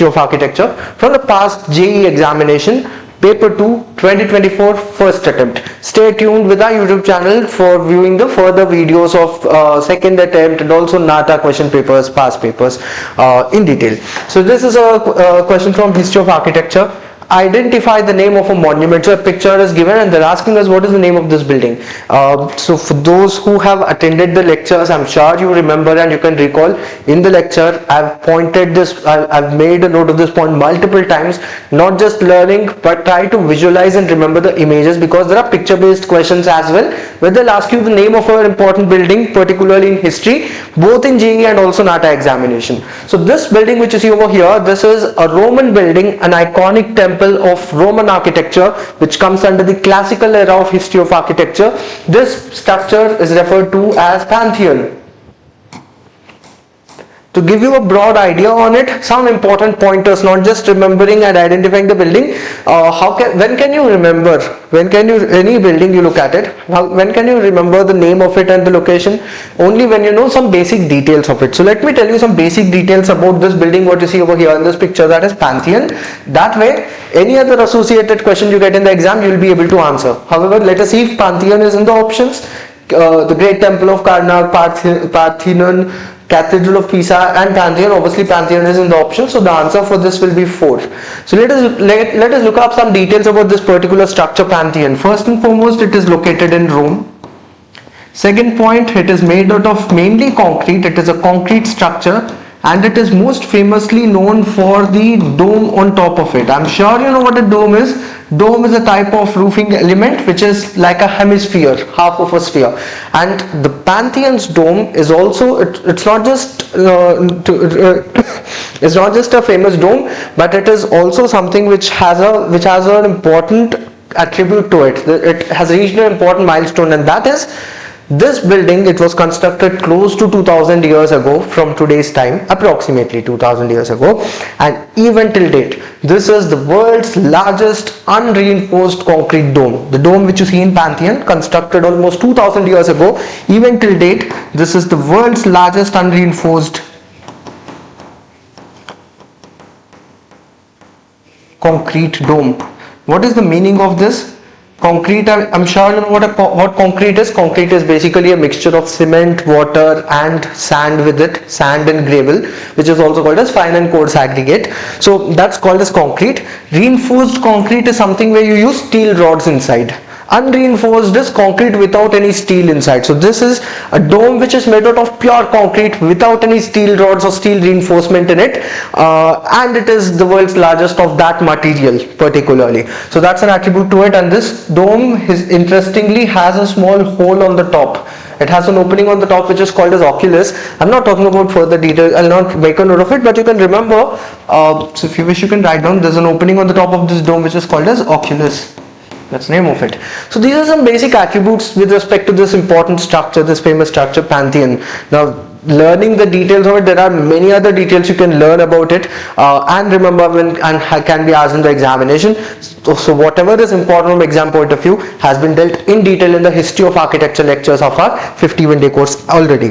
of architecture from the past JEE examination, paper 2 2024 first attempt. Stay tuned with our YouTube channel for viewing the further videos of second attempt and also NATA question papers, past papers in detail. So this is a question from history of architecture. Identify the name of a monument. So a picture is given and they're asking us what is the name of this building. So for those who have attended the lectures, I'm sure you remember and you can recall in the lecture I've pointed this, I've made a note of this point multiple times, not just learning but try to visualize and remember the images, because there are picture based questions as well where they'll ask you the name of an important building, particularly in history, both in JEE and also NATA examination. So this building which you see over here, this is a Roman building, an iconic temple of Roman architecture which comes under the classical era of history of architecture. This structure is referred to as Pantheon. To give you a broad idea on it, some important pointers, not just remembering and identifying the building. When can you remember? Any building you look at it, when can you remember the name of it and the location? Only when you know some basic details of it. So let me tell you some basic details about this building, what you see over here in this picture, that is Pantheon. That way, any other associated question you get in the exam, you will be able to answer. However, let us see if Pantheon is in the options. The Great Temple of Karnak, Parthenon, Cathedral of Pisa and Pantheon. Obviously Pantheon is in the option, so the answer for this will be 4. So let us look up some details about this particular structure, Pantheon. First and foremost, it is located in Rome. Second point, it is made out of mainly concrete. It is a concrete structure and it is most famously known for the dome on top of it. I'm sure you know what a dome is. Dome is a type of roofing element which is like a hemisphere, half of a sphere, and the Pantheon's dome is also, it's not just it's not just a famous dome, but it is also something which has an important attribute to it. It has reached an important milestone, and that is this building. It was constructed close to 2000 years ago from today's time, approximately 2000 years ago, and even till date this is the world's largest unreinforced concrete dome. The dome which you see in Pantheon, constructed almost 2000 years ago, even till date this is the world's largest unreinforced concrete dome. What is the meaning of this? Concrete, I'm sure you know what concrete is. Concrete is basically a mixture of cement, water and sand with it, sand and gravel, which is also called as fine and coarse aggregate. So that's called as concrete. Reinforced concrete is something where you use steel rods inside. Unreinforced is concrete without any steel inside. So this is a dome which is made out of pure concrete without any steel rods or steel reinforcement in it, and it is the world's largest of that material particularly. So that's an attribute to it, and this dome interestingly has a small hole on the top. It has an opening on the top which is called as oculus. I'm not talking about further details, I'll not make a note of it, but you can remember, so if you wish you can write down, there's an opening on the top of this dome which is called as oculus. That's the name of it. So these are some basic attributes with respect to this important structure, this famous structure, Pantheon. Now, learning the details of it, there are many other details you can learn about it, and remember and can be asked in the examination. So whatever is important from exam point of view has been dealt in detail in the history of architecture lectures of our 51-day course already.